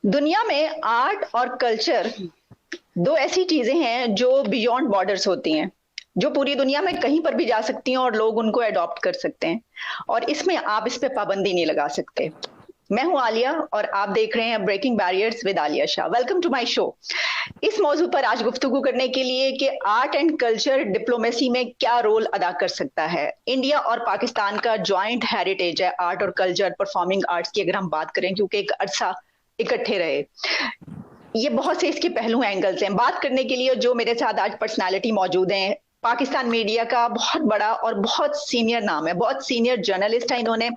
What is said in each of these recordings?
दुनिया में आर्ट और कल्चर दो ऐसी चीजें हैं जो बियॉन्ड बॉर्डर्स होती हैं, जो पूरी दुनिया में कहीं पर भी जा सकती हैं और लोग उनको अडॉप्ट कर सकते हैं। और इसमें आप इस पे पाबंदी नहीं लगा सकते। मैं हूं आलिया और आप देख रहे हैं breaking barriers with Alia Shah. Welcome to my show. इस मौजू पर आज गुफ्तगू करने के लिए कि आर्ट एंड कल्चर डिप्लोमेसी में क्या रोल अदा कर सकता है। इंडिया और पाकिस्तान का जॉइंट हेरिटेज है आर्ट और कल्चर, परफॉर्मिंग आर्ट्स की अगर हम बात करें, क्योंकि एक अरसा इकट्ठे रहे। ये बहुत से इसके पहलू एंगल्स हैं। बात करने के लिए जो मेरे साथ आज पर्सनालिटी मौजूद हैं, पाकिस्तान मीडिया का बहुत बड़ा और बहुत सीनियर नाम है, बहुत सीनियर जर्नलिस्ट है। इन्होंने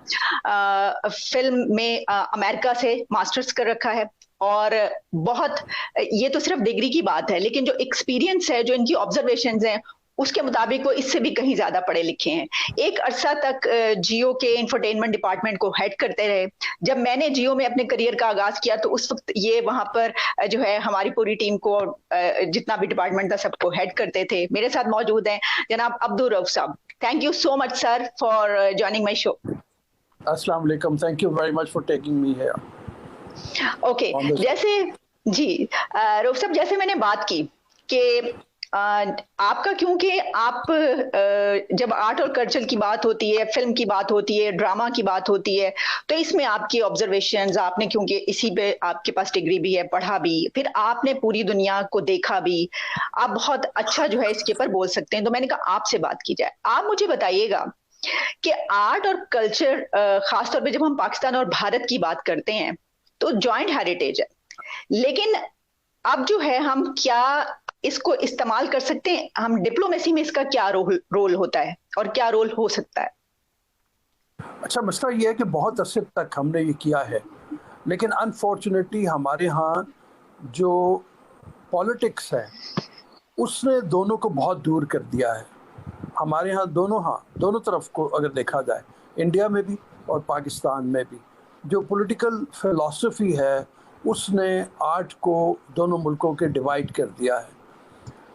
फिल्म में अमेरिका से मास्टर्स कर रखा है और बहुत, ये तो सिर्फ डिग्री की बात है, लेकिन जो एक्सपीरियंस है, जो इनकी ऑब्जर्वेशंस हैं, उसके मुताबिक वो इससे भी कहीं ज्यादा पढ़े लिखे हैं। एक अरसा तक जियो के इंफोटेनमेंट डिपार्टमेंट को हेड करते रहे। जब मैंने जियो में अपने करियर का आगाज किया तो उस वक्त ये वहां पर जो है हमारी पूरी टीम को, जितना भी डिपार्टमेंट था, सबको हेड करते थे। मेरे साथ मौजूद हैं जनाब अब्दुल रऊफ साहब। Thank you so much sir for joining my show. अस्सलाम वालेकुम, thank you very much for taking me here. Okay, जैसे जी रऊफ साहब, जैसे मैंने बात की कि आपका, क्योंकि आप जब आर्ट और कल्चर की बात होती है, फिल्म की बात होती है, ड्रामा की बात होती है, तो इसमें आपकी ऑब्जर्वेशंस, आपने, क्योंकि इसी पे आपके पास डिग्री भी है, पढ़ा भी, फिर आपने पूरी दुनिया को देखा भी, आप बहुत अच्छा जो है इसके ऊपर बोल सकते हैं। तो मैंने कहा आपसे बात की जाए। आप मुझे बताइएगा कि आर्ट और कल्चर, खासतौर पर जब हम पाकिस्तान और भारत की बात करते हैं तो जॉइंट हेरिटेज है, लेकिन अब जो है हम क्या इसको इस्तेमाल कर सकते हैं, हम डिप्लोमेसी में इसका क्या रोल होता है और क्या रोल हो सकता है? अच्छा, मसला ये है कि बहुत अरसे तक हमने ये किया है, लेकिन अनफॉर्चुनेटली हमारे यहाँ जो पॉलिटिक्स है उसने दोनों को बहुत दूर कर दिया है। हमारे यहाँ दोनों तरफ को अगर देखा जाए, इंडिया में भी और पाकिस्तान में भी, जो पॉलिटिकल फिलॉसफी है उसने आर्ट को दोनों मुल्कों के डिवाइड कर दिया है।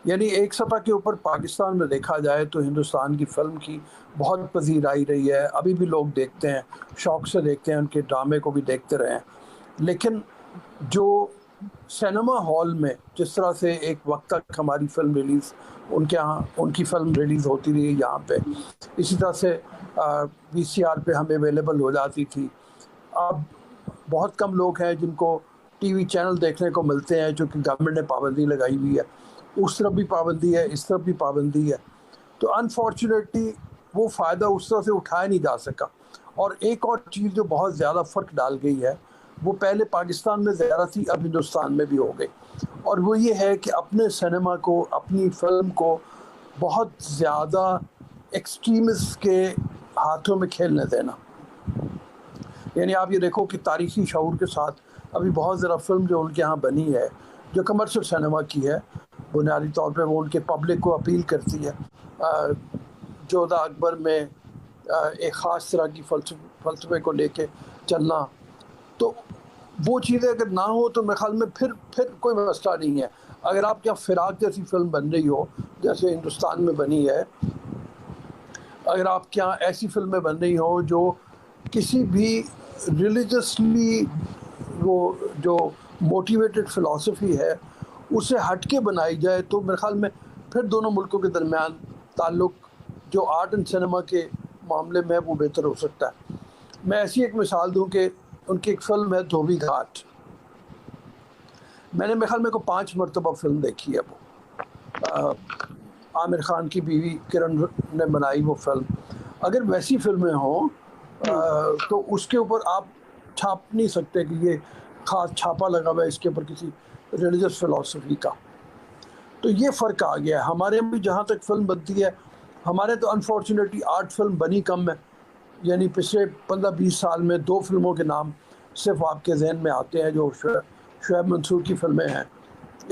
यानी एक सतह के ऊपर पाकिस्तान में देखा जाए तो हिंदुस्तान की फ़िल्म की बहुत पजीराई रही है, अभी भी लोग देखते हैं, शौक़ से देखते हैं, उनके ड्रामे को भी देखते रहे हैं। लेकिन जो सिनेमा हॉल में जिस तरह से एक वक्त तक हमारी फ़िल्म रिलीज़, उनके यहाँ उनकी फ़िल्म रिलीज़ होती रही यहाँ पे, इसी तरह से VCR पे हमें अवेलेबल हो जाती थी। अब बहुत कम लोग हैं जिनको टीवी चैनल देखने को मिलते हैं, जो कि गवर्नमेंट ने पाबंदी लगाई हुई है। उस तरफ भी पाबंदी है, इस तरफ भी पाबंदी है। तो अनफॉर्चुनेटली वो फ़ायदा उस तरह से उठाया नहीं जा सका। और एक और चीज़ जो बहुत ज़्यादा फ़र्क डाल गई है, वो पहले पाकिस्तान में ज़्यादा थी, अब हिंदुस्तान में भी हो गई, और वो ये है कि अपने सिनेमा को, अपनी फ़िल्म को बहुत ज़्यादा एक्सट्रीमिस्ट के हाथों में खेलने देना। यानी आप ये देखो कि तारीख़ी शऊर के साथ अभी बहुत ज़्यादा फ़िल्म जो उनके यहाँ बनी है, जो कमर्शियल सिनेमा की है, बुनियादी तौर पे वो उनके पब्लिक को अपील करती है। जोधा अकबर में एक ख़ास तरह की फ़लसफ़े को लेके चलना, तो वो चीज़ें अगर ना हो तो मेरे ख़्याल में फिर कोई मसला नहीं है। अगर आपके यहाँ फ़िराक जैसी फ़िल्म बन रही हो, जैसे हिंदुस्तान में बनी है, अगर आपके यहाँ ऐसी फ़िल्में बन रही हो जो किसी भी रिलीजियसली, वो जो मोटिवेटेड फ़िलॉसफी है उसे हट के बनाई जाए, तो मेरे ख़्याल में फिर दोनों मुल्कों के दरमियान ताल्लुक़ जो आर्ट एंड सिनेमा के मामले में वो बेहतर हो सकता है। मैं ऐसी एक मिसाल दूं कि उनकी एक फ़िल्म है धोबी घाट। मैंने मेरे ख़्याल में को 5 मरतबा फ़िल्म देखी है। वो आमिर ख़ान की बीवी किरण ने बनाई वो फ़िल्म। अगर वैसी फ़िल्में हों तो उसके ऊपर आप छाप नहीं सकते कि ये ख़ास छापा लगा हुआ है इसके ऊपर किसी रिलीजियस फ़िलॉसफी का। तो ये फ़र्क आ गया है। हमारे में भी जहाँ तक फ़िल्म बनती है, हमारे तो अनफॉर्चुनेटली आर्ट फिल्म बनी कम है। यानी पिछले 15-20 साल में 2 फिल्मों के नाम सिर्फ आपके जहन में आते हैं जो शुएब मंसूर की फ़िल्में हैं।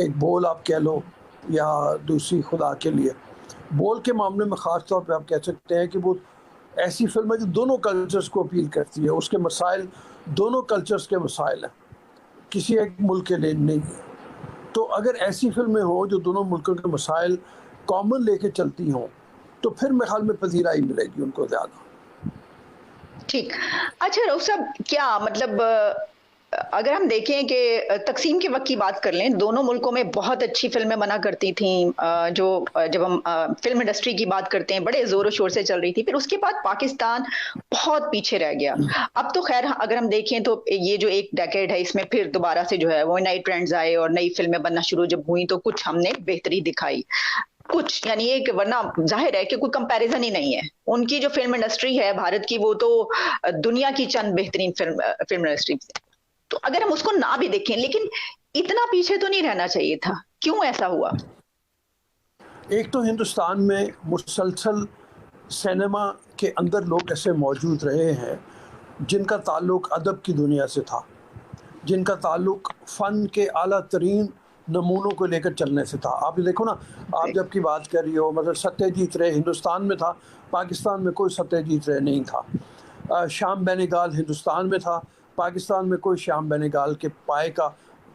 एक बोल आप कह लो, या दूसरी खुदा के लिए। बोल के मामले में ख़ास तौर पे आप कह सकते हैं कि वो ऐसी फिल्म है जो दोनों कल्चर्स को अपील करती है। उसके मसाइल दोनों कल्चर्स के मसाइल हैं, किसी एक मुल्क के लिए नहीं है। तो अगर ऐसी फिल्में हों जो दोनों मुल्कों के मसाइल कॉमन लेके चलती हों, तो फिर मेरे ख्याल में पजीराई मिलेगी उनको ज़्यादा। ठीक। अच्छा रऊफ साहब, क्या मतलब अगर हम देखें कि तकसीम के वक्त की बात कर लें, दोनों मुल्कों में बहुत अच्छी फिल्में बना करती थी, जो जब हम फिल्म इंडस्ट्री की बात करते हैं बड़े जोरों शोर से चल रही थी। फिर उसके बाद पाकिस्तान बहुत पीछे रह गया। अब तो खैर अगर हम देखें तो ये जो एक डेकेड है, इसमें फिर दोबारा से जो है वो नए ट्रेंड्स आए और नई फिल्में बनना शुरू जब हुई तो कुछ हमने बेहतरी दिखाई, कुछ यानी एक, वरना जाहिर है कि कोई कंपैरिजन ही नहीं है। उनकी जो फिल्म इंडस्ट्री है भारत की, वो तो दुनिया की चंद बेहतरीन फिल्म इंडस्ट्री। तो अगर हम उसको ना भी देखें, लेकिन इतना पीछे तो नहीं रहना चाहिए था। क्यों ऐसा हुआ? एक तो हिंदुस्तान में मुसलसल सिनेमा के अंदर लोग ऐसे मौजूद रहे हैं जिनका ताल्लुक अदब की दुनिया से था, जिनका ताल्लुक फ़न के आला तरीन नमूनों को लेकर चलने से था। आप ये देखो ना, आप जब की बात कर रही हो, मतलब सत्यजीत रे हिंदुस्तान में था, पाकिस्तान में कोई सत्यजीत रे नहीं था। श्याम बेनेगल हिंदुस्तान में था, पाकिस्तान में कोई श्याम बेनेगल के पाए का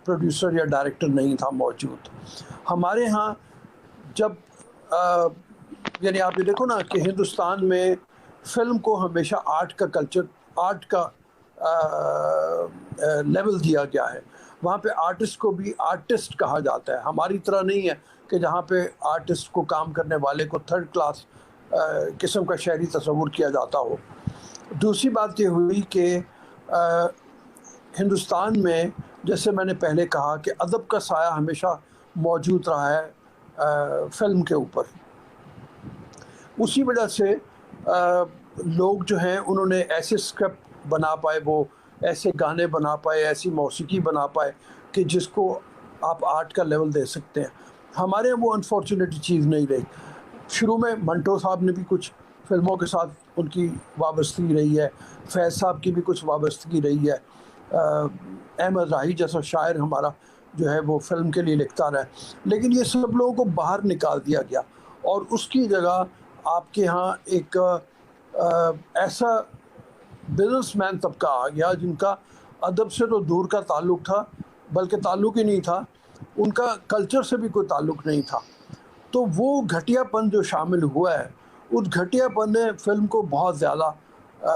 प्रोड्यूसर या डायरेक्टर नहीं था मौजूद। हमारे यहाँ जब यानी आप ये देखो ना कि हिंदुस्तान में फिल्म को हमेशा आर्ट का कल्चर, आर्ट का लेवल दिया गया है। वहाँ पे आर्टिस्ट को भी आर्टिस्ट कहा जाता है, हमारी तरह नहीं है कि जहाँ पे आर्टिस्ट को, काम करने वाले को थर्ड क्लास किस्म का शहरी तस्वुर किया जाता हो। दूसरी बात ये हुई कि हिंदुस्तान में, जैसे मैंने पहले कहा, कि अदब का साया हमेशा मौजूद रहा है फिल्म के ऊपर। उसी वजह से लोग जो हैं उन्होंने ऐसे स्क्रिप्ट बना पाए, वो ऐसे गाने बना पाए, ऐसी मौसीकी बना पाए कि जिसको आप आर्ट का लेवल दे सकते हैं। हमारे वो अनफॉर्चुनेट चीज़ नहीं रही। शुरू में मंटो साहब ने भी कुछ फिल्मों के साथ उनकी वाबस्तगी रही है, फैज़ साहब की भी कुछ वाबस्तगी रही है, अहमद राही जैसा शायर हमारा जो है वो फिल्म के लिए लिखता रहा, लेकिन ये सब लोगों को बाहर निकाल दिया गया और उसकी जगह आपके यहाँ एक ऐसा बिजनेसमैन तबका आ गया जिनका अदब से तो दूर का ताल्लुक़ था, बल्कि ताल्लुक़ ही नहीं था, उनका कल्चर से भी कोई ताल्लुक़ नहीं था। तो वो घटियापन जो शामिल हुआ है, उस घटियापन ने फिल्म को बहुत ज़्यादा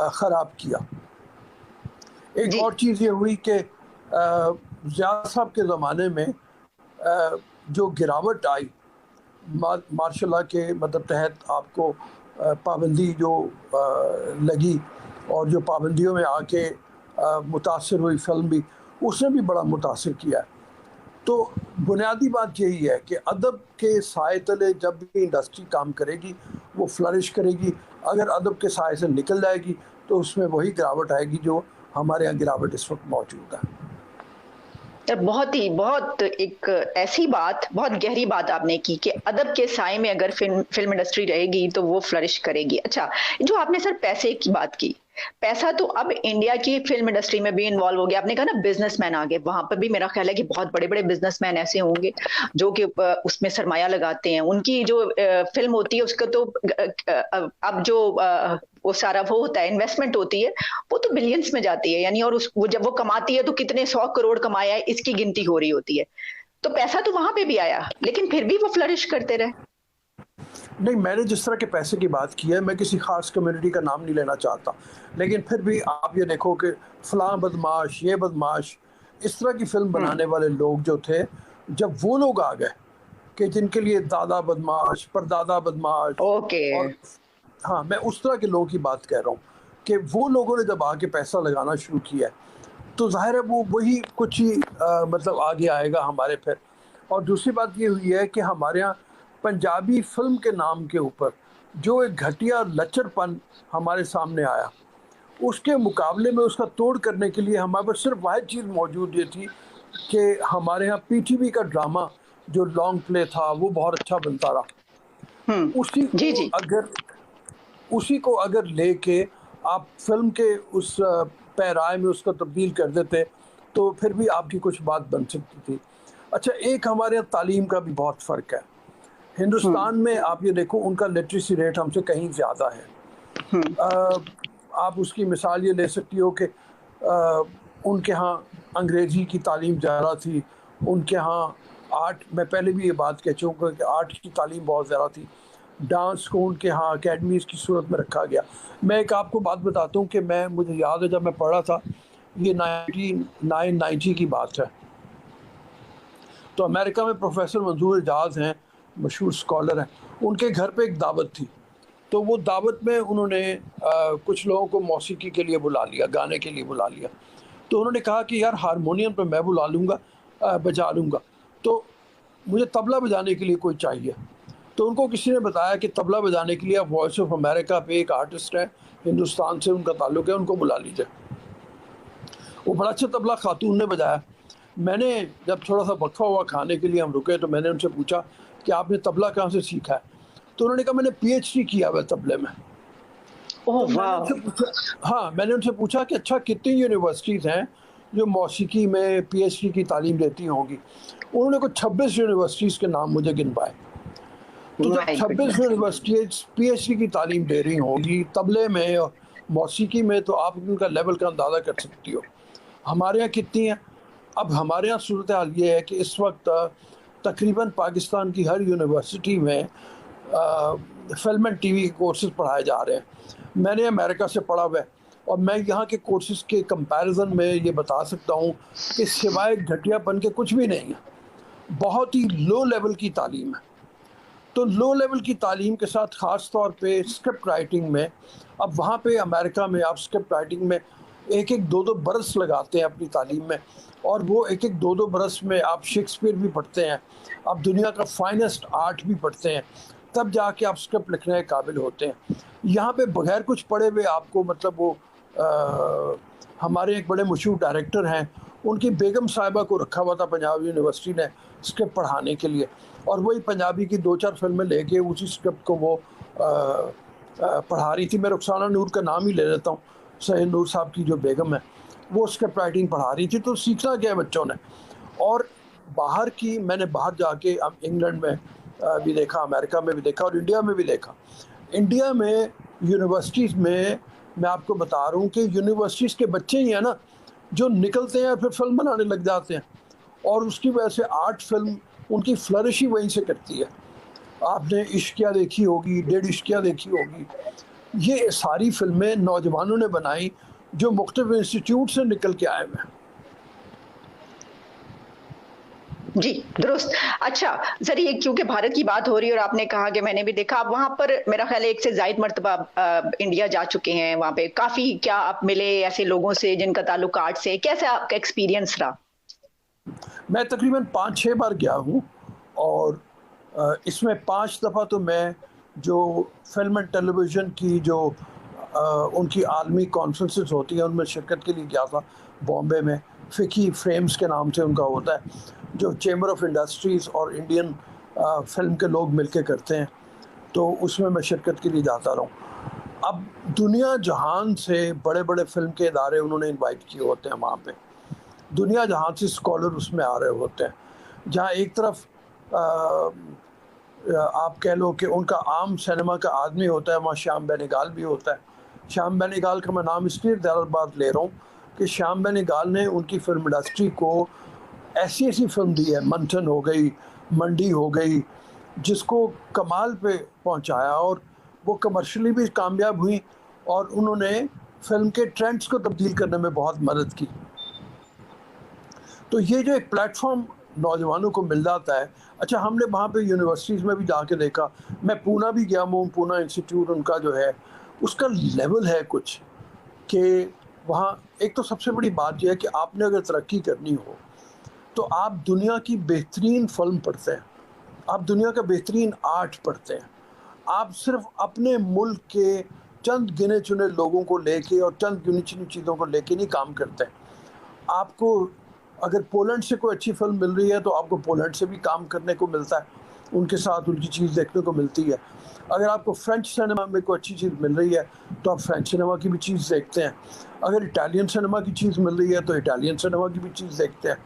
ख़राब किया। एक और चीज़ ये हुई कि ज़िया साहब के ज़माने में जो गिरावट आई मार्शल लॉ के मतलब तहत, आपको पाबंदी जो लगी और जो पाबंदियों में आके मुतासर हुई फिल्म भी, उसने भी बड़ा मुतासर किया। तो बुनियादी बात यही है कि अदब के साए तले जब भी इंडस्ट्री काम करेगी वो फ्लरिश करेगी। अगर अदब के साए से निकल जाएगी तो उसमें वही गिरावट आएगी जो हमारे यहाँ गिरावट इस वक्त मौजूद है। बहुत एक ऐसी बात, बहुत गहरी बात आपने की कि अदब के साए में अगर फिल्म इंडस्ट्री रहेगी तो वो फ्लरिश करेगी। अच्छा, जो आपने सर पैसे की बात की, पैसा तो अब इंडिया की फिल्म इंडस्ट्री में भी इन्वॉल्व हो गया। आपने कहा ना बिजनेसमैन आ गए, वहां पर भी मेरा ख्याल है कि बहुत बड़े बड़े बिजनेसमैन ऐसे होंगे जो कि उसमें सरमाया लगाते हैं। उनकी जो फिल्म होती है उसका तो अब जो वो सारा वो होता है, इन्वेस्टमेंट होती है, वो तो बिलियंस में जाती है यानी, और वो जब वो कमाती है तो कितने 100 करोड़ कमाया है इसकी गिनती हो रही होती है। तो पैसा तो वहां पे भी आया, लेकिन फिर भी वो फ्लरिश करते रहे। नहीं, मैंने जिस तरह के पैसे की बात की है, मैं किसी ख़ास कम्युनिटी का नाम नहीं लेना चाहता, लेकिन फिर भी आप ये देखो कि फ़लाँ बदमाश, ये बदमाश, इस तरह की फ़िल्म बनाने वाले लोग जो थे, जब वो लोग आ गए कि जिनके लिए दादा बदमाश, परदादा बदमाश, और हाँ, मैं उस तरह के लोगों की बात कह रहा हूँ कि वो लोगों ने जब आके पैसा लगाना शुरू किया तो ज़ाहिर है वो वही कुछ ही मतलब आगे आएगा हमारे फिर। और दूसरी बात ये हुई है कि हमारे यहाँ पंजाबी फिल्म के नाम के ऊपर जो एक घटिया लचरपन हमारे सामने आया, उसके मुकाबले में उसका तोड़ करने के लिए हमारे पास सिर्फ वाहिद चीज़ मौजूद ये थी कि हमारे यहाँ पीटीवी का ड्रामा जो लॉन्ग प्ले था वो बहुत अच्छा बनता रहा। उसी को अगर लेके आप फिल्म के उस पैराए में उसको तब्दील कर देते तो फिर भी आपकी कुछ बात बन सकती थी। अच्छा, एक हमारे यहाँ तालीम का भी बहुत फ़र्क है। हिंदुस्तान में आप ये देखो, उनका लिटरेसी रेट हमसे कहीं ज़्यादा है। आप उसकी मिसाल ये ले सकती हो कि उनके यहाँ अंग्रेज़ी की तालीम ज़्यादा थी, उनके यहाँ आर्ट, मैं पहले भी ये बात कह चुका हूँ कि आर्ट की तालीम बहुत ज़्यादा थी। डांस को उनके यहाँ अकेडमीज़ की सूरत में रखा गया। मैं एक आपको बात बताता हूँ कि मुझे याद है जब मैं पढ़ा था ये 1990 की बात है। तो अमेरिका में प्रोफेसर मंजूर एजाज हैं, मशहूर स्कॉलर हैं, उनके घर पे एक दावत थी। तो वो दावत में उन्होंने कुछ लोगों को मौसीकी के लिए बुला लिया, गाने के लिए बुला लिया। तो उन्होंने कहा कि यार हारमोनियम पे मैं बुला लूँगा, बजा लूँगा, तो मुझे तबला बजाने के लिए कोई चाहिए। तो उनको किसी ने बताया कि तबला बजाने के लिए आप वॉइस ऑफ अमेरिका पे एक आर्टिस्ट है, हिंदुस्तान से उनका ताल्लुक़ है, उनको बुला लीजिए। वो बड़ा अच्छा तबला खातून ने बजाया। मैंने जब थोड़ा सा वक्फा हुआ खाने के लिए, हम रुके, तो मैंने उनसे पूछा कि आपने तबला कहाँ से सीखा है? तो उन्होंने कहा मैंने PhD किया हुआ है तबले में। तो मैंने उनसे पूछा कि अच्छा कितनी यूनिवर्सिटीज़ हैं जो मौसीकी में PhD की तालीम देती होंगी? उन्होंने कुछ 26 यूनिवर्सिटीज़ के नाम मुझे गिनवाए। तो जब 26 यूनिवर्सिटीज़ PhD की तालीम दे रही होंगी तबले में और मौसीकी में, तो आप उनका लेवल का अंदाज़ा कर सकती हो। हमारे यहाँ कितनी हैं? अब हमारे यहाँ सूरत हाल ये है कि इस वक्त तकरीबन पाकिस्तान की हर यूनिवर्सिटी में फिल्म एंड TV के कोर्सेज पढ़ाए जा रहे हैं। मैंने अमेरिका से पढ़ा हुआ है और मैं यहाँ के कोर्सेज के कंपैरिजन में ये बता सकता हूँ कि सिवाय घटियापन के कुछ भी नहीं है। बहुत ही लो लेवल की तालीम है। तो लो लेवल की तालीम के साथ ख़ास तौर पे स्क्रिप्ट राइटिंग में, अब वहाँ पे अमेरिका में आप स्क्रिप्ट राइटिंग में एक एक दो दो बरस लगाते हैं अपनी तालीम में, और वो एक एक दो दो बरस में आप शेक्सपियर भी पढ़ते हैं, आप दुनिया का फाइनेस्ट आर्ट भी पढ़ते हैं, तब जाके आप स्क्रिप्ट लिखने के काबिल होते हैं। यहाँ पे बगैर कुछ पढ़े हुए आपको, मतलब वो हमारे एक बड़े मशहूर डायरेक्टर हैं, उनकी बेगम साहिबा को रखा हुआ था पंजाब यूनिवर्सिटी ने स्क्रिप्ट पढ़ाने के लिए, और वही पंजाबी की 2-4 फिल्में लेके उसी स्क्रिप्ट को वो पढ़ा रही थी। मैं रुखसाना नूर का नाम ही ले लेता हूँ, सहील नूर साहब की जो बेगम है, वो स्क्रिप्ट राइटिंग पढ़ा रही थी। तो सीखना क्या है बच्चों ने। और बाहर की, मैंने बाहर जाके अब इंग्लैंड में भी देखा, अमेरिका में भी देखा और इंडिया में भी देखा। इंडिया में यूनिवर्सिटीज़ में मैं आपको बता रहा हूँ कि यूनिवर्सिटीज़ के बच्चे ही हैं ना जो निकलते हैं फिर फिल्म बनाने लग जाते हैं, और उसकी वजह से आर्ट फिल्म उनकी फ्लरिश ही वहीं से करती है। आपने इश्किया देखी होगी, डेढ़ इश्किया देखी होगी, ये सारी फिल्में नौजवानों ने बनाई जो मुख्तलिफ इंस्टीट्यूट से निकल के आए हुए हैं। जी दुरुस्त। अच्छा सर, ये क्योंकि भारत की बात हो रही है और आपने कहा कि मैंने भी देखा, आप वहां पर मेरा ख्याल है 1 से ज़ायद मरतबा इंडिया जा चुके हैं, वहां पे काफी क्या आप मिले ऐसे लोगों से जिनका ताल्लुक आर्ट से, कैसा आपका एक्सपीरियंस रहा? मैं तकरीबन 5-6 बार गया हूँ, और इसमें 5 दफ़ा तो मैं जो फिल्म एंड टेलीविज़न की जो उनकी आलमी कॉन्फ्रेंसेस होती हैं उनमें शिरकत के लिए गया था बॉम्बे में। फ़िकी फ्रेम्स के नाम से उनका होता है, जो चेंबर ऑफ इंडस्ट्रीज़ और इंडियन फिल्म के लोग मिलके करते हैं, तो उसमें मैं शिरकत के लिए जाता रहा हूँ। अब दुनिया जहान से बड़े बड़े फिल्म के इदारे उन्होंने इनवाइट किए होते हैं वहाँ पे, दुनिया जहाँ से स्कॉलर उसमें आ रहे होते हैं। जहाँ एक तरफ आप कह लो कि उनका आम सिनेमा का आदमी होता है, वहाँ श्याम बेनेगल भी होता है। श्याम बेनेगल का मैं नाम इसलिए बात ले रहा हूँ कि श्याम बेनेगल ने उनकी फिल्म इंडस्ट्री को ऐसी ऐसी फिल्म दी है, मंथन हो गई, मंडी हो गई, जिसको कमाल पे पहुँचाया, और वो कमर्शियली भी कामयाब हुई, और उन्होंने फिल्म के ट्रेंड्स को तब्दील करने में बहुत मदद की। तो ये जो एक प्लेटफॉर्म नौजवानों को मिल जाता है। अच्छा, हमने वहाँ पे यूनिवर्सिटीज़ में भी जाके देखा, मैं पूना भी गया हूँ, पूना इंस्टीट्यूट उनका जो है उसका लेवल है कुछ कि वहाँ एक तो सबसे बड़ी बात यह है कि आपने अगर तरक्की करनी हो तो आप दुनिया की बेहतरीन फिल्म पढ़ते हैं, आप दुनिया का बेहतरीन आर्ट पढ़ते हैं, आप सिर्फ अपने मुल्क के चंद गिने चुने लोगों को लेके और चंद गिनी चुनी चीज़ों को लेके नहीं काम करते हैं। आपको अगर पोलैंड से कोई अच्छी फिल्म मिल रही है तो आपको पोलैंड से भी काम करने को मिलता है, उनके साथ उनकी चीज़ देखने को मिलती है। अगर आपको फ्रेंच सिनेमा में कोई अच्छी चीज़ मिल रही है तो आप फ्रेंच सिनेमा की भी चीज़ देखते हैं। अगर इटालियन सिनेमा की चीज़ मिल रही है तो इटालियन सिनेमा की भी चीज़ देखते हैं।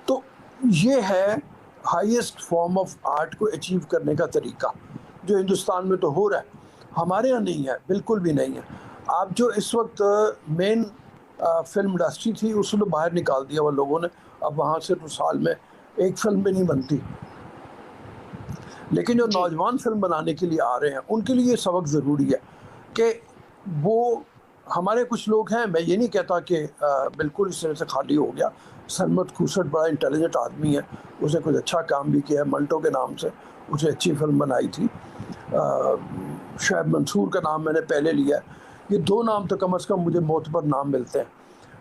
तो ये है हाईएस्ट फॉर्म ऑफ आर्ट को अचीव करने का तरीका, जो हिंदुस्तान में तो हो रहा है, हमारे यहाँ नहीं है, बिल्कुल भी नहीं है। आप जो इस वक्त मेन फिल्म इंडस्ट्री थी उसको बाहर निकाल दिया वो लोगों ने, अब वहाँ से तो साल में एक फिल्म भी नहीं बनती। लेकिन जो नौजवान फिल्म बनाने के लिए आ रहे हैं उनके लिए ये सबक ज़रूरी है कि वो हमारे कुछ लोग हैं, मैं ये नहीं कहता कि बिल्कुल इस तरह से खाली हो गया। सलमत खूसट बड़ा इंटेलिजेंट आदमी है, उसने कुछ अच्छा काम भी किया है। मंटो के नाम से उसने अच्छी फिल्म बनाई थी। शायद मंसूर का नाम मैंने पहले लिया है। ये दो नाम तो कम से कम मुझे मोतबर नाम मिलते हैं।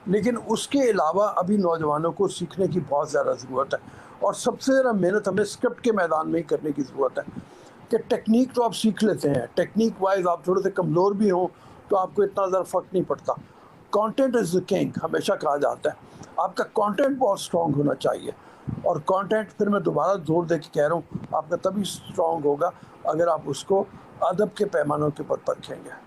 लेकिन उसके अलावा अभी नौजवानों को सीखने की बहुत ज़्यादा ज़रूरत है, और सबसे ज़्यादा मेहनत हमें स्क्रिप्ट के मैदान में ही करने की ज़रूरत है। कि टेक्निक तो आप सीख लेते हैं, टेक्निक वाइज आप थोड़े से कमज़ोर भी हों तो आपको इतना ज़्यादा फ़र्क नहीं पड़ता। कंटेंट इज़ द किंग हमेशा कहा जाता है। आपका कंटेंट बहुत स्ट्रॉन्ग होना चाहिए, और कंटेंट फिर मैं दोबारा जोर दे के कह रहा हूँ, आपका तभी स्ट्रॉन्ग होगा अगर आप उसको अदब के पैमानों के ऊपर परखेंगे।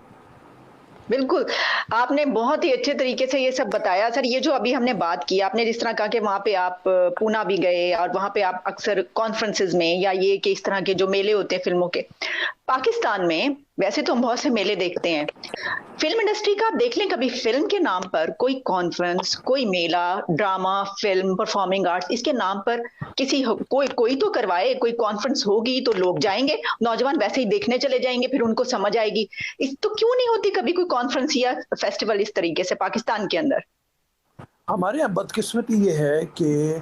बिल्कुल, आपने बहुत ही अच्छे तरीके से ये सब बताया। सर, ये जो अभी हमने बात की, आपने जिस तरह कहा कि वहाँ पे आप पूना भी गए और वहाँ पे आप अक्सर कॉन्फ्रेंसेज़ में या ये कि इस तरह के जो मेले होते हैं फ़िल्मों के। पाकिस्तान में वैसे तो हम बहुत से मेले देखते हैं। फ़िल्म इंडस्ट्री का आप देख लें कभी फ़िल्म के नाम पर कोई कॉन्फ्रेंस, कोई मेला, ड्रामा, फ़िल्म, परफॉर्मिंग आर्ट्स इसके नाम पर किसी कोई कोई तो करवाए, कोई कॉन्फ्रेंस होगी तो लोग जाएँगे, नौजवान वैसे ही देखने चले जाएँगे, फिर उनको समझ आएगी। इस तो क्यों नहीं होती कभी कोई कॉन्फ्रेंस या फेस्टिवल इस तरीके से पाकिस्तान के अंदर? हमारे यहाँ बदकिस्मती ये है कि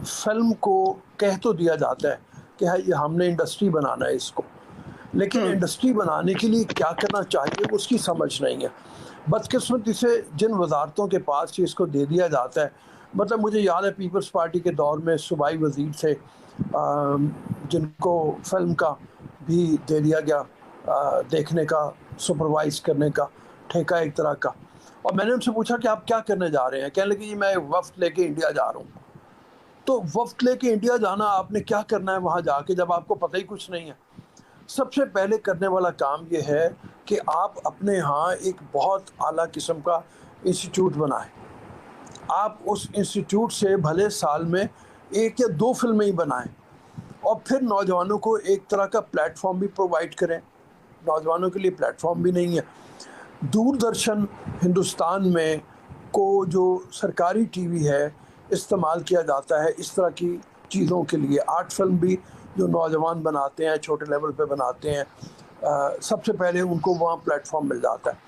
फिल्म को कह तो दिया जाता है कि हाँ ये हमने इंडस्ट्री बनाना है इसको, लेकिन इंडस्ट्री बनाने के लिए क्या करना चाहिए उसकी समझ नहीं है। बदकिस्मती से जिन वजारतों के पास इसको दे दिया जाता है, मतलब मुझे याद है पीपल्स पार्टी के दौर में सूबाई वजीर थे जिनको फिल्म का भी दे दिया गया, देखने का, सुपरवाइज करने का ठेका एक तरह का। और मैंने उनसे पूछा कि आप क्या करने जा रहे हैं, कहने लगे जी मैं वफ्त लेके इंडिया जा रहा हूँ। तो वफ्त लेके इंडिया जाना, आपने क्या करना है वहाँ जाके जब आपको पता ही कुछ नहीं है? सबसे पहले करने वाला काम ये है कि आप अपने यहाँ एक बहुत आला किस्म का इंस्टीट्यूट बनाएं। आप उस इंस्टीट्यूट से भले साल में 1 या 2 फिल्में ही बनाएं, और फिर नौजवानों को एक तरह का प्लेटफॉर्म भी प्रोवाइड करें। नौजवानों के लिए प्लेटफॉर्म भी नहीं है। दूरदर्शन हिंदुस्तान में को जो सरकारी टीवी है इस्तेमाल किया जाता है इस तरह की चीज़ों के लिए। आर्ट फिल्म भी जो नौजवान बनाते हैं, छोटे लेवल पे बनाते हैं, सबसे पहले उनको वहाँ प्लेटफॉर्म मिल जाता है।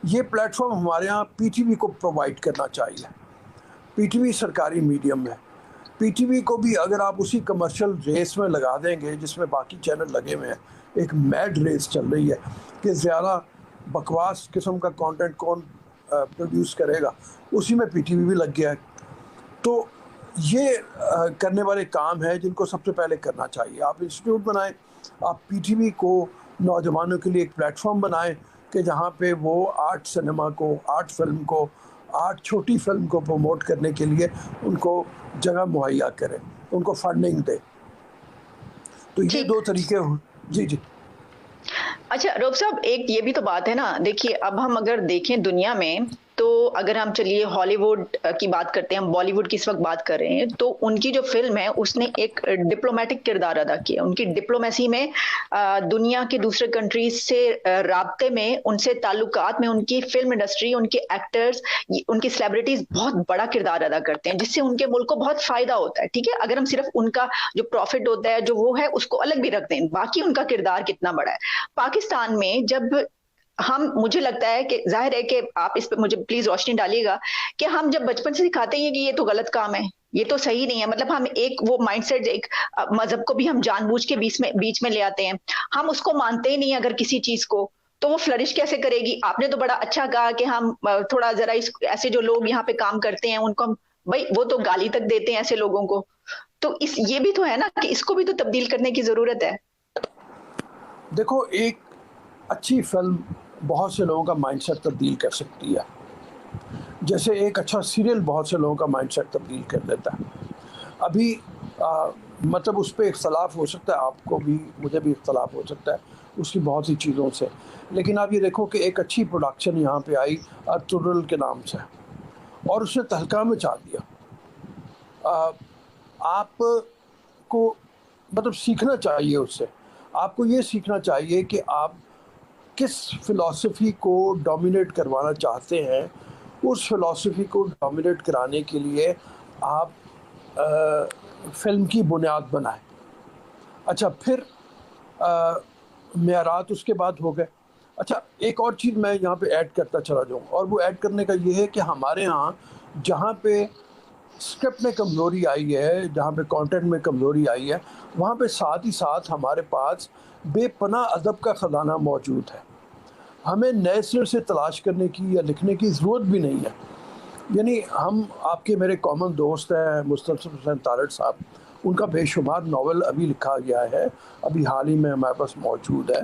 ये प्लेटफॉर्म हमारे यहाँ पीटीवी को प्रोवाइड करना चाहिए। पीटीवी सरकारी मीडियम है। पीटीवी को भी अगर आप उसी कमर्शियल रेस में लगा देंगे जिसमें बाकी चैनल लगे हुए हैं, एक मैड रेस चल रही है कि ज़्यादा बकवास किस्म का कंटेंट कौन प्रोड्यूस करेगा, उसी में पीटीवी भी लग गया है। तो ये करने वाले काम है जिनको सबसे पहले करना चाहिए। आप इंस्टीट्यूट बनाएं, आप पीटीवी को नौजवानों के लिए एक प्लेटफॉर्म बनाएं कि जहाँ पे वो आर्ट सिनेमा को, आर्ट फिल्म को, आर्ट छोटी फिल्म को प्रमोट करने के लिए उनको जगह मुहैया करें, उनको फंडिंग दें। तो ये 2 तरीके जी जी। अच्छा रोब साहब, एक ये भी तो बात है ना, देखिए अब हम अगर देखें दुनिया में तो अगर हम चलिए हॉलीवुड की बात करते हैं, हम बॉलीवुड की इस वक्त बात कर रहे हैं, तो उनकी जो फिल्म है उसने एक डिप्लोमेटिक किरदार अदा किया। उनकी डिप्लोमेसी में दुनिया के दूसरे कंट्रीज से राब्ते में, उनसे ताल्लुकात में उनकी फिल्म इंडस्ट्री, उनके एक्टर्स, उनकी सेलिब्रिटीज बहुत बड़ा किरदार अदा करते हैं, जिससे उनके मुल्क को बहुत फायदा होता है। ठीक है, अगर हम सिर्फ उनका जो प्रॉफिट होता है जो वो है उसको अलग भी रख दें, बाकी उनका किरदार कितना बड़ा है। पाकिस्तान में जब हम, मुझे लगता है कि जाहिर है कि आप इस पे मुझे प्लीज रोशनी डालिएगा कि हम जब बचपन से सिखाते हैं कि ये तो गलत काम है, ये तो सही नहीं है, मतलब हम एक वो माइंडसेट, एक मजहब को भी हम जानबूझ के बीच में ले आते हैं। हम उसको मानते ही नहीं अगर किसी चीज को, तो वो फ्लरिश कैसे करेगी? आपने तो बड़ा अच्छा कहा कि हम थोड़ा जरा इस ऐसे जो लोग यहाँ पे काम करते हैं उनको हम, भाई वो तो गाली तक देते हैं ऐसे लोगों को, तो इस ये भी तो है ना कि इसको भी तो तब्दील करने की जरूरत है। देखो, एक अच्छी फिल्म बहुत से लोगों का माइंडसेट तब्दील कर सकती है, जैसे एक अच्छा सीरियल बहुत से लोगों का माइंडसेट तब्दील कर देता है। अभी मतलब उस पर इख्तलाफ हो सकता है, आपको भी मुझे भी इख्तलाफ हो सकता है उसकी बहुत सी चीज़ों से, लेकिन आप ये देखो कि एक अच्छी प्रोडक्शन यहाँ पे आई अर्तुगरुल के नाम से, और उसने तहलका मचा दिया। आपको मतलब सीखना चाहिए उससे। आपको ये सीखना चाहिए कि आप किस फ़िलॉसफी को डोमिनेट करवाना चाहते हैं। उस फ़िलॉसफी को डोमिनेट कराने के लिए आप फ़िल्म की बुनियाद बनाएं। अच्छा, फिर मेयारात उसके बाद हो गए। अच्छा, एक और चीज़ मैं यहाँ पे ऐड करता चला जाऊँ, और वो ऐड करने का ये है कि हमारे यहाँ जहाँ पे स्क्रिप्ट में कमज़ोरी आई है, जहाँ पे कंटेंट में कमज़ोरी आई है, वहाँ पे साथ ही साथ हमारे पास बेपनाह अदब का ख़जाना मौजूद है। हमें नए सिरे से तलाश करने की या लिखने की ज़रूरत भी नहीं है। यानी हम, आपके मेरे कॉमन दोस्त हैं मुस्तफ़ा हुसैन तारड़ साहब, उनका बेशुमार नावल अभी लिखा गया है, अभी हाल ही में हमारे पास मौजूद है।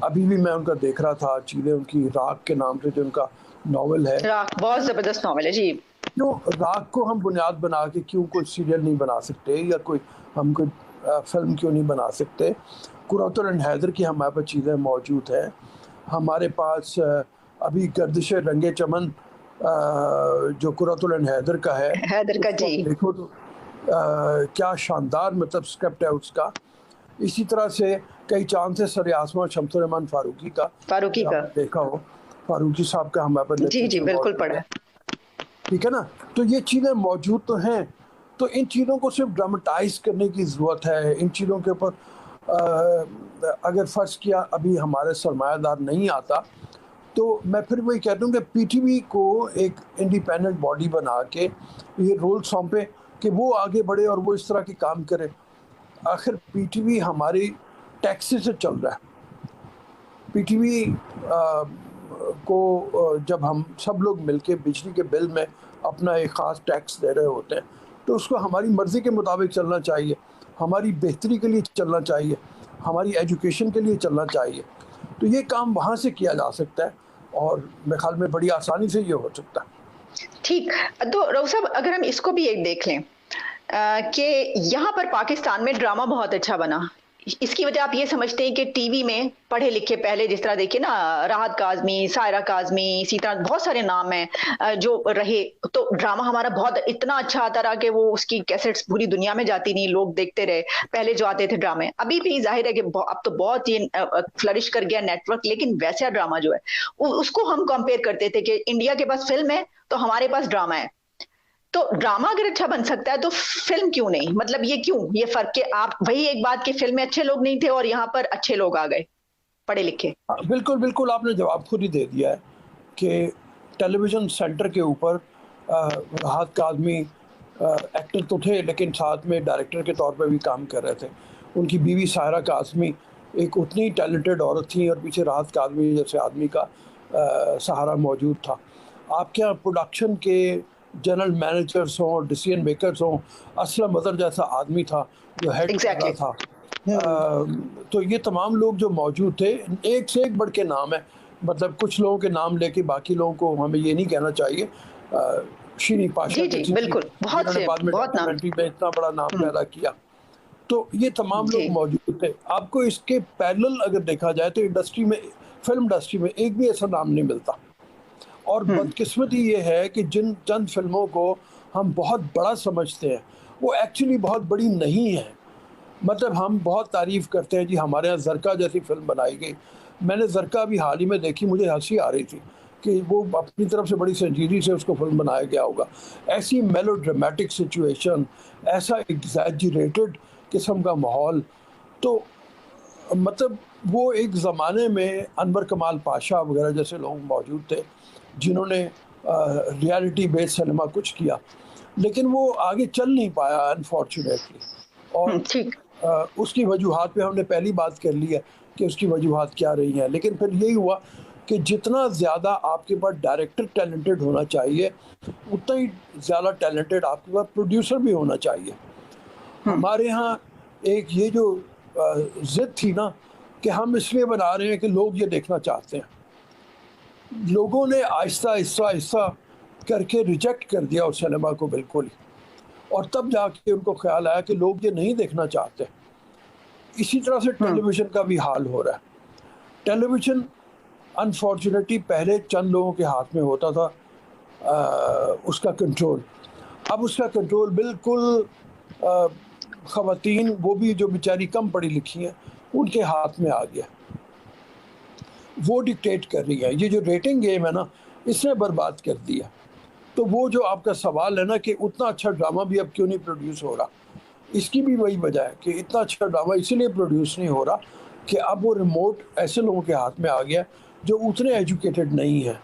अभी भी मैं उनका देख रहा था, चीज़ें उनकी राख के नाम से जो उनका नावल है, राख बहुत जबरदस्त नावल है जी। क्यों राख को हम बुनियाद बना के क्यों कोई सीरियल नहीं बना सकते, या कोई हम कोई फिल्म क्यों नहीं बना सकते। कुरतुल एंड हैदर की हमारे पास चीज़ें मौजूद हैं। हमारे पास अभी गर्दिश रंगे चमन जो कुरतुल एंड हैदर का है, हैदर का उसको जी। देखो तो क्या शानदार मतलब स्क्रिप्ट है उसका। इसी तरह से कई चांद से सरे आसमान शमसुर रहमान फारूकी का, फारूकी अगर का आपने देखा हो, फारूकी साहब का हमारे पास जी जी लिटरेचर बिल्कुल मौजूद पढ़ा है, है। ठीक है ना। तो ये चीज़ें मौजूद तो हैं, तो इन चीज़ों को सिर्फ ड्रामेटाइज करने की ज़रूरत है। इन चीज़ों के ऊपर अगर फ़र्ज़ किया अभी हमारे सरमायादार नहीं आता, तो मैं फिर वही कहता हूँ कि पीटीवी को एक इंडिपेंडेंट बॉडी बना के ये रोल सौंपे कि वो आगे बढ़े और वो इस तरह के काम करे। आखिर पीटीवी हमारी टैक्सेस से चल रहा है। पीटीवी को जब हम सब लोग मिलके बिजली के बिल में अपना एक ख़ास टैक्स दे रहे होते हैं, तो उसको हमारी मर्ज़ी के मुताबिक चलना चाहिए, हमारी बेहतरी के लिए चलना चाहिए, हमारी एजुकेशन के लिए चलना चाहिए। तो ये काम वहाँ से किया जा सकता है, और मेरे ख्याल में बड़ी आसानी से ये हो सकता है। ठीक। तो रऊफ साहब, अगर हम इसको भी एक देख लें कि यहाँ पर पाकिस्तान में ड्रामा बहुत अच्छा बना, इसकी वजह आप ये समझते हैं कि टीवी में पढ़े लिखे, पहले जिस तरह देखिए ना, राहत काज़मी, सायरा काज़मी, इसी तरह बहुत सारे नाम हैं जो रहे, तो ड्रामा हमारा बहुत इतना अच्छा आता रहा कि वो उसकी कैसेट्स पूरी दुनिया में जाती नहीं, लोग देखते रहे पहले जो आते थे ड्रामे। अभी भी जाहिर है कि अब तो बहुत ही फ्लरिश कर गया नेटवर्क, लेकिन वैसा ड्रामा जो है उसको हम कंपेयर करते थे कि इंडिया के पास फिल्म है तो हमारे पास ड्रामा है। तो ड्रामा अगर अच्छा बन सकता है तो फिल्म क्यों नहीं? मतलब ये क्यों, ये फर्क के आप वही एक बात कि फिल्म में अच्छे लोग नहीं थे और यहाँ पर अच्छे लोग आ गए पढ़े लिखे। बिल्कुल बिल्कुल, आपने जवाब खुद ही दे दिया है कि टेलीविज़न सेंटर के ऊपर राहत काज़मी एक्टर तो थे, लेकिन साथ में डायरेक्टर के तौर पे भी काम कर रहे थे। उनकी बीवी सायरा काज़मी एक उतनी टैलेंटेड औरत थी, और पीछे राहत काज़मी जैसे आदमी का सहारा मौजूद था। आपके यहाँ प्रोडक्शन के जनरल मैनेजर्स हों, डिसीजन मेकर्स हों, असलम अदर जैसा आदमी था जो हेड कर रहा एग्जैक्टली। था। तो ये तमाम लोग जो मौजूद थे, एक से एक बढ़ के नाम है। मतलब कुछ लोगों के नाम लेके बाकी लोगों को हमें ये नहीं कहना चाहिए। शीनी पाशा जी जी जैसी थी, बिल्कुल, बहुत जिन्होंने से बाद में बहुत नाम। डॉक्यूमेंट्री में इतना बड़ा नाम पैदा किया। तो ये तमाम जी लोग मौजूद थे। आपको इसके पैरेलल अगर देखा जाए तो इंडस्ट्री में, फिल्म इंडस्ट्री में एक भी ऐसा नाम नहीं मिलता। और बदकिस्मती ये है कि जिन चंद फिल्मों को हम बहुत बड़ा समझते हैं, वो एक्चुअली बहुत बड़ी नहीं है। मतलब हम बहुत तारीफ़ करते हैं जी, हमारे यहाँ ज़रका जैसी फ़िल्म बनाई गई। मैंने ज़रका अभी हाल ही में देखी, मुझे हँसी आ रही थी कि वो अपनी तरफ से बड़ी संजीदगी से उसको फ़िल्म बनाया गया होगा। ऐसी मेलोड्रामेटिक सिचुएशन, ऐसा एग्ज़ैजरेटेड किस्म का माहौल। तो मतलब वो एक ज़माने में अनवर कमाल पाशा वगैरह जैसे लोग मौजूद थे, जिन्होंने रियलिटी बेस्ड सिनेमा कुछ किया, लेकिन वो आगे चल नहीं पाया अनफॉर्चुनेटली। और ठीक। उसकी वजूहात पे हमने पहली बात कर ली है कि उसकी वजूहात क्या रही हैं। लेकिन फिर यही हुआ कि जितना ज़्यादा आपके पास डायरेक्टर टैलेंटेड होना चाहिए, उतना ही ज़्यादा टैलेंटेड आपके पास प्रोड्यूसर भी होना चाहिए। हमारे यहाँ एक ये जो ज़िद थी ना कि हम इसलिए बना रहे हैं कि लोग ये देखना चाहते हैं, लोगों ने आहिस्ता आहिस्ता आहिस्ता करके रिजेक्ट कर दिया उस सिनेमा को बिल्कुल ही। और तब जाके उनको ख्याल आया कि लोग ये नहीं देखना चाहते। इसी तरह से टेलीविज़न का भी हाल हो रहा है। टेलीविज़न अनफॉर्चुनेटली पहले चंद लोगों के हाथ में होता था उसका कंट्रोल। अब उसका कंट्रोल बिल्कुल ख़वातीन, वो भी जो बेचारी कम पढ़ी लिखी हैं, उनके हाथ में आ गया। वो डिक्टेट कर रही है। ये जो रेटिंग गेम है ना, इसने बर्बाद कर दिया। तो वो जो आपका सवाल है ना कि उतना अच्छा ड्रामा भी अब क्यों नहीं प्रोड्यूस हो रहा, इसकी भी वही वजह है कि इतना अच्छा ड्रामा इसीलिए प्रोड्यूस नहीं हो रहा कि अब वो रिमोट ऐसे लोगों के हाथ में आ गया जो उतने एजुकेटेड नहीं है।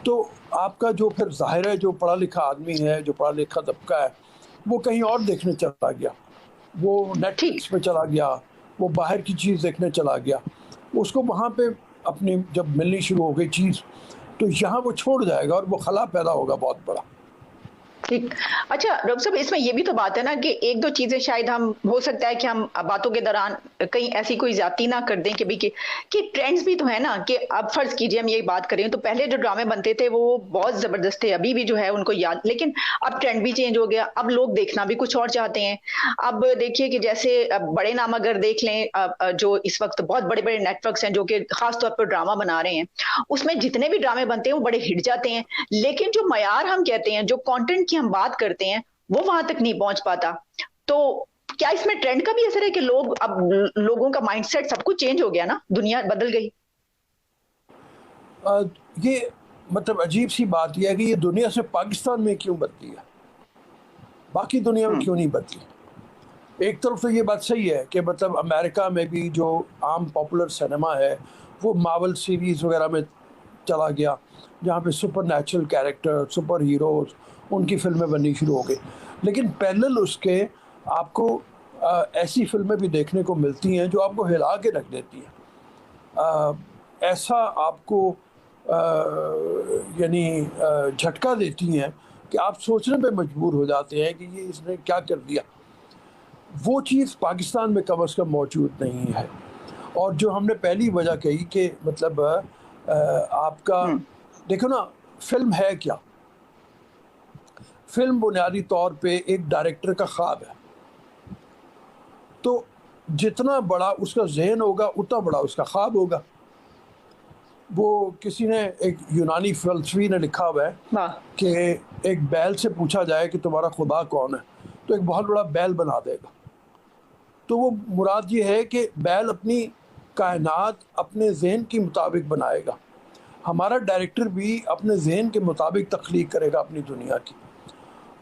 तो आपका जो फिर ज़ाहिर है जो पढ़ा लिखा आदमी है, जो पढ़ा लिखा तबका है, वो कहीं और देखने चला गया, वो ठीक। नेटफ्लिक्स पे चला गया, वो बाहर की चीज़ देखने चला गया। उसको वहाँ पे अपनी जब मिलनी शुरू हो गई चीज़, तो यहाँ वो छोड़ जाएगा और वो खला पैदा होगा बहुत बड़ा। ठीक। अच्छा डॉक्टर साहब, इसमें ये भी तो बात है ना कि एक दो चीजें शायद हम हो सकता है कि हम बातों के दौरान कहीं ऐसी कोई ज्यादती ना कर दें कि भी कि ट्रेंड्स भी तो है ना, कि अब फर्ज कीजिए हम यही बात करें तो पहले जो ड्रामे बनते थे वो बहुत जबरदस्त थे, अभी भी जो है उनको याद, लेकिन अब ट्रेंड भी चेंज हो गया, अब लोग देखना भी कुछ और चाहते हैं। अब देखिए कि जैसे बड़े नाम अगर देख लें, जो इस वक्त बहुत बड़े बड़े नेटवर्क्स हैं जो कि खास तौर पर ड्रामा बना रहे हैं, उसमें जितने भी ड्रामे बनते हैं वो बड़े हिट जाते हैं, लेकिन जो मयार हम कहते हैं, जो कंटेंट की हम बात करते हैं, वो वहां तक नहीं पहुंच पाता। तो क्या इसमें ट्रेंड का भी असर है कि लोगों का माइंडसेट, सब कुछ चेंज हो गया ना, दुनिया बदल गई? ये मतलब अजीब सी बात यह है कि ये दुनिया से पाकिस्तान में क्यों बदली है, बाकी दुनिया में क्यों नहीं बदली। एक तरफ तो ये बात सही है कि मतलब अमेरिका में भी जो आम पॉपुलर सिनेमा है वो मार्वल सीरीज़ वगैरह में चला गया, जहाँ पे super natural character, super heroes, उनकी फिल्में बननी शुरू हो गई। लेकिन पैरेलल उसके आपको ऐसी फिल्में भी देखने को मिलती हैं जो आपको हिला के रख देती हैं, ऐसा आपको यानी झटका देती हैं कि आप सोचने पे मजबूर हो जाते हैं कि ये इसने क्या कर दिया। वो चीज़ पाकिस्तान में कम अज़ कम मौजूद नहीं है। और जो हमने पहली वजह कही कि मतलब आपका देखो ना, फिल्म है क्या? फिल्म बुनियादी तौर पे एक डायरेक्टर का ख्वाब है। तो जितना बड़ा उसका जहन होगा उतना बड़ा उसका ख्वाब होगा। वो किसी ने, एक यूनानी फ़लसफ़ी ने लिखा हुआ है कि एक बैल से पूछा जाए कि तुम्हारा खुदा कौन है, तो एक बहुत बड़ा बैल बना देगा। तो वो मुराद ये है कि बैल अपनी कायनात अपने जहन के मुताबिक बनाएगा। हमारा डायरेक्टर भी अपने जहन के मुताबिक तख्लीक करेगा अपनी दुनिया की।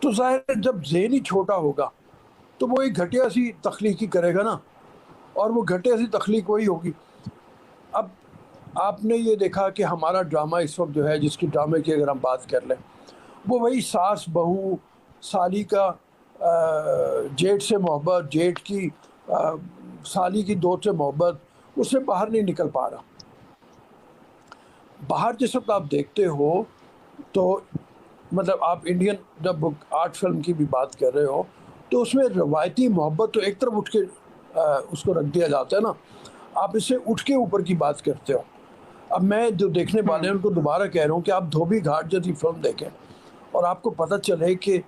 तो ज़ाहिर है जब जहन ही छोटा होगा तो वो एक घटिया सी तख्लीक ही करेगा ना, और वो घटिया सी तख्लीक वही होगी। अब आपने ये देखा कि हमारा ड्रामा इस वक्त जो है, जिसकी ड्रामे की अगर हम बात कर लें, वो वही सास बहू, साली का जेठ से मोहब्बत, जेठ की साली की दोस्त से मोहब्बत, उससे बाहर नहीं निकल पा रहा। बाहर जिस वक्त आप देखते हो तो मतलब आप इंडियन जब आर्ट फिल्म की भी बात कर रहे हो तो उसमें रवायती मोहब्बत तो एक तरफ उठ के उसको रख दिया जाता है ना, आप इससे उठ के ऊपर की बात करते हो। अब मैं जो देखने वाले हैं उनको दोबारा कह रहा हूँ कि आप धोबी घाट जैसी फिल्म देखें और आपको पता चले कि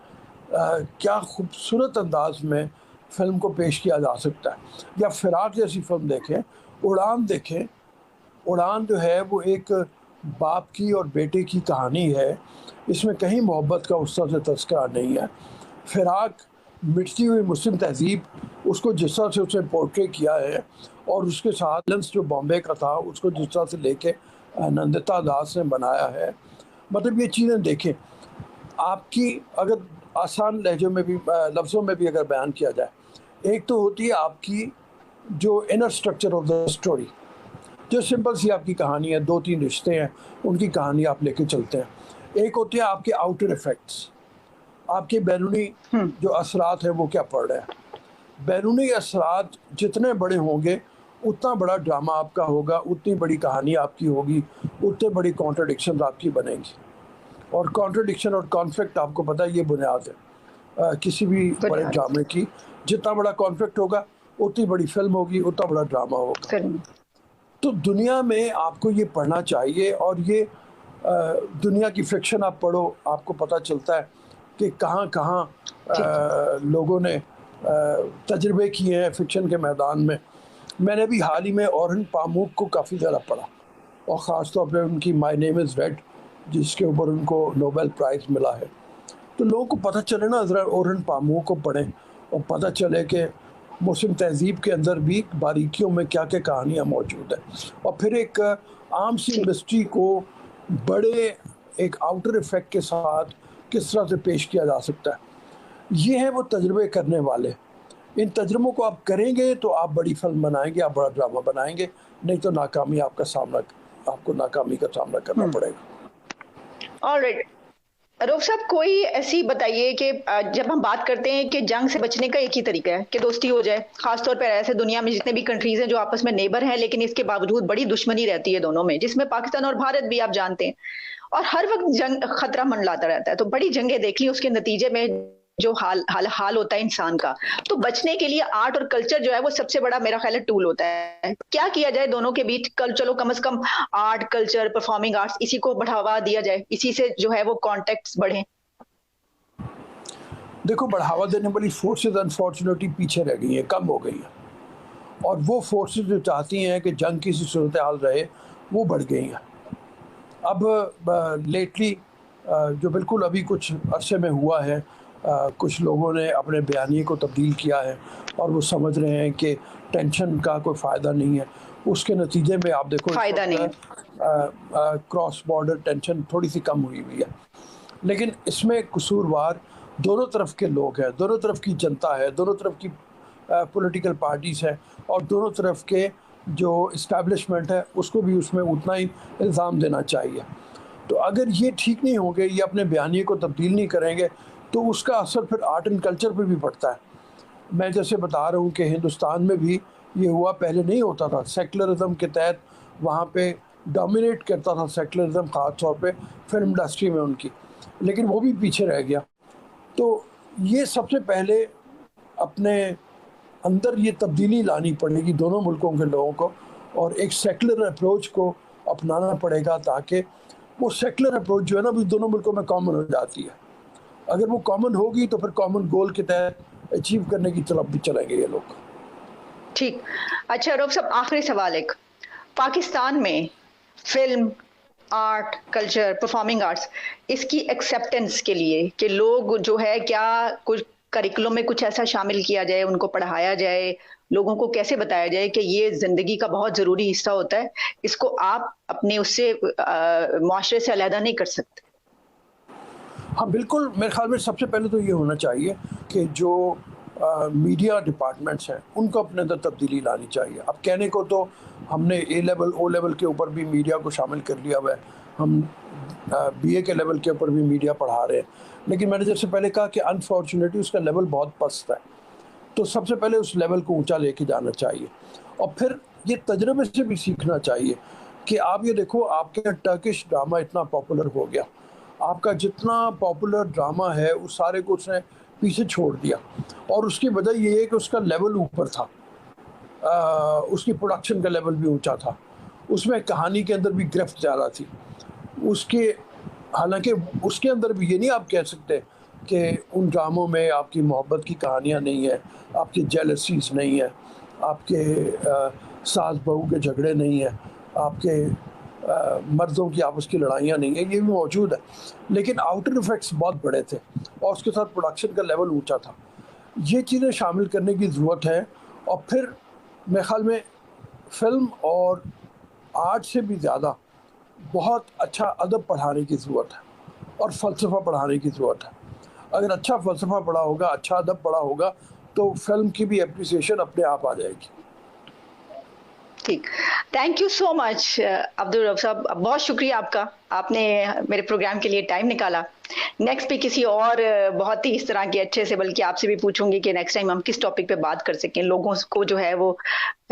क्या खूबसूरत अंदाज में फ़िल्म को पेश किया जा सकता है। या फिराक जैसी फिल्म देखें, उड़ान देखें। उड़ान जो है वो एक बाप की और बेटे की कहानी है, इसमें कहीं मोहब्बत का उस तरह से तज़किरा नहीं है। फिराक मिटती हुई मुस्लिम तहज़ीब, उसको जिस तरह से उसने पोर्ट्रे किया है, और उसके साथ लेंस जो बॉम्बे का था उसको जिस तरह से लेके नंदिता दास ने बनाया है, मतलब ये चीज़ें देखें। आपकी अगर आसान लहजों में भी, लफ्ज़ों में भी अगर बयान किया जाए, एक तो होती है आपकी जो inner structure of the story, जो सिंपल सी आपकी कहानी है, दो तीन रिश्ते हैं, उनकी कहानी आप लेके चलते हैं। एक होते हैं आपके आउटर इफ़ेक्ट्स, आपके बैरूनी जो असरात हैं वो क्या पड़ रहे हैं। बैरूनी असरात जितने बड़े होंगे उतना बड़ा ड्रामा आपका होगा, उतनी बड़ी कहानी आपकी होगी, उतने बड़ी कॉन्ट्रडिक्शन आपकी बनेंगी। और कॉन्ट्रडिक्शन और कॉन्फ्लिक्ट आपको पता है ये बुनियाद है किसी भी बड़े ड्रामे की। जितना बड़ा कॉन्फ्लिक्ट होगा उतनी बड़ी फिल्म होगी, उतना बड़ा ड्रामा होगा। तो दुनिया में आपको ये पढ़ना चाहिए, और ये दुनिया की फिक्शन आप पढ़ो, आपको पता चलता है कि कहाँ कहाँ लोगों ने तजर्बे किए हैं फिक्शन के मैदान में। मैंने भी हाल ही में ओरहन पामूक को काफ़ी ज़्यादा पढ़ा, और ख़ास तौर पे उनकी माय नेम इज़ रेड, जिसके ऊपर उनको नोबेल प्राइज़ मिला है। तो लोगों को पता चले ना, ज़रा ओरहन पामूक को पढ़ें और पता चले कि मुस्लिम तहज़ीब के अंदर भी बारीकियों में क्या क्या कहानियाँ मौजूद है, और फिर एक आम सी मिस्ट्री को बड़े एक आउटर इफ़ेक्ट के साथ किस तरह से पेश किया जा सकता है। ये है वो तजर्बे करने वाले। इन तजुर्बों को आप करेंगे तो आप बड़ी फिल्म बनाएंगे, आप बड़ा ड्रामा बनाएंगे, नहीं तो आपको नाकामी का सामना करना पड़ेगा। ऑलराइट, रऊफ साहब, कोई ऐसी बताइए कि जब हम बात करते हैं कि जंग से बचने का एक ही तरीका है कि दोस्ती हो जाए, खासतौर पर ऐसे दुनिया में जितने भी कंट्रीज हैं जो आपस में नेबर हैं लेकिन इसके बावजूद बड़ी दुश्मनी रहती है दोनों में, जिसमें पाकिस्तान और भारत भी आप जानते हैं, और हर वक्त जंग खतरा मंडलाता रहता है। तो बड़ी जंगें देख ली, उसके नतीजे में जो हाल होता है इंसान का, तो बचने के लिए आर्ट और कल्चर जो है वो सबसे बड़ा मेरा ख्याल है टूल होता है। क्या किया जाए दोनों के बीच? चलो कम से कम आर्ट, कल्चर, परफॉर्मिंग आर्ट्स, इसी को बढ़ावा दिया जाए, इसी से जो है वो कॉन्टेक्ट्स बढ़े। देखो, बढ़ावा देने वाली फोर्सेस अनफॉर्चुनेटली पीछे रह गई हैं, कम हो गई हैं, और वो फोर्सेस जो चाहती हैं कि जंग की सी सूरत हाल रहे, वो बढ़ गई हैं। अब लेटली जो बिल्कुल अभी कुछ अरसे में हुआ है, कुछ लोगों ने अपने बयानिए को तब्दील किया है और वो समझ रहे हैं कि टेंशन का कोई फ़ायदा नहीं है। उसके नतीजे में आप देखो, फ़ायदा नहीं है, क्रॉस बॉर्डर टेंशन थोड़ी सी कम हुई है, लेकिन इसमें कसूरवार दोनों तरफ के लोग हैं, दोनों तरफ की जनता है, दोनों तरफ की पॉलिटिकल पार्टीज़ हैं, और दोनों तरफ के जो इस्टेब्लिशमेंट है उसको भी उसमें उतना ही इल्ज़ाम देना चाहिए। तो अगर ये ठीक नहीं होंगे, ये अपने बयानिए को तब्दील नहीं करेंगे, तो उसका असर फिर आर्ट एंड कल्चर पे भी पड़ता है। मैं जैसे बता रहा हूँ कि हिंदुस्तान में भी ये हुआ, पहले नहीं होता था। सेकुलरिज्म के तहत वहाँ पे डोमिनेट करता था सेकुलरिज्म, ख़ास तौर पे फिल्म इंडस्ट्री में उनकी, लेकिन वो भी पीछे रह गया। तो ये सबसे पहले अपने अंदर ये तब्दीली लानी पड़ेगी दोनों मुल्कों के लोगों को, और एक सेकुलर अप्रोच को अपनाना पड़ेगा, ताकि वो सेकुलर अप्रोच जो है ना, वो दोनों मुल्कों में कॉमन हो जाती है। अगर वो कॉमन होगी तो फिर कॉमन गोल के तहत अचीव करने की तरफ भी चलेंगे ये लोग। ठीक। अच्छा रऊफ साहब, आखिरी सवाल एक, पाकिस्तान में film, art, culture, performing arts, इसकी एक्सेप्टेंस के लिए कि लोग जो है, क्या कुछ करिकुलम में कुछ ऐसा शामिल किया जाए, उनको पढ़ाया जाए, लोगों को कैसे बताया जाए कि ये जिंदगी का बहुत जरूरी हिस्सा होता है, इसको आप अपने उससे मुआशरे से अलहदा नहीं कर सकते? हाँ बिल्कुल, मेरे ख्याल में सबसे पहले तो ये होना चाहिए कि जो मीडिया डिपार्टमेंट्स हैं उनको अपने अंदर तब्दीली लानी चाहिए। अब कहने को तो हमने ए लेवल, ओ लेवल के ऊपर भी मीडिया को शामिल कर लिया हुआ है, हम बीए के लेवल के ऊपर भी मीडिया पढ़ा रहे हैं, लेकिन मैंने जैसे पहले कहा कि अनफॉर्चुनेटली उसका लेवल बहुत पस्त है। तो सबसे पहले उस लेवल को ऊंचा लेके जाना चाहिए, और फिर ये तजर्बे से भी सीखना चाहिए कि आप ये देखो, आपके यहाँ टर्किश ड्रामा इतना पॉपुलर हो गया, आपका जितना पॉपुलर ड्रामा है उस सारे को उसने पीछे छोड़ दिया, और उसकी वजह ये है कि उसका लेवल ऊपर था, उसकी प्रोडक्शन का लेवल भी ऊंचा था, उसमें कहानी के अंदर भी गिरफ्त ज़्यादा थी उसके। हालांकि उसके अंदर भी ये नहीं आप कह सकते कि उन ड्रामों में आपकी मोहब्बत की कहानियाँ नहीं है, आपकी जेलसीज नहीं है, आपके सास बहू के झगड़े नहीं है, आपके मर्दों की आपस की लड़ाइयाँ नहीं है, ये भी मौजूद है, लेकिन आउटर इफेक्ट्स बहुत बड़े थे और उसके साथ प्रोडक्शन का लेवल ऊंचा था। ये चीज़ें शामिल करने की ज़रूरत है, और फिर मेरे ख्याल में फिल्म और आर्ट से भी ज़्यादा बहुत अच्छा अदब पढ़ाने की ज़रूरत है और फ़लसफ़ा पढ़ाने की ज़रूरत है। अगर अच्छा फ़लसफ़ा पढ़ा होगा, अच्छा अदब पढ़ा होगा, तो फिल्म की भी एप्रिसिएशन अपने आप आ जाएगी। ठीक, thank you so much Abdul Rauf साहब, बहुत शुक्रिया आपका, आपने मेरे प्रोग्राम के लिए टाइम निकाला। नेक्स्ट पे किसी और बहुत ही इस तरह के अच्छे से, बल्कि आपसे भी पूछूंगी कि नेक्स्ट टाइम हम किस टॉपिक पे बात कर सकें, लोगों को जो है वो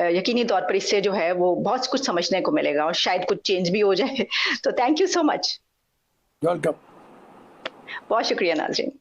यकीनी तौर पर इससे जो है वो बहुत कुछ समझने को मिलेगा और शायद कुछ चेंज भी हो जाए। तो thank you so much. Welcome. बहुत शुक्रिया नाज़रीन।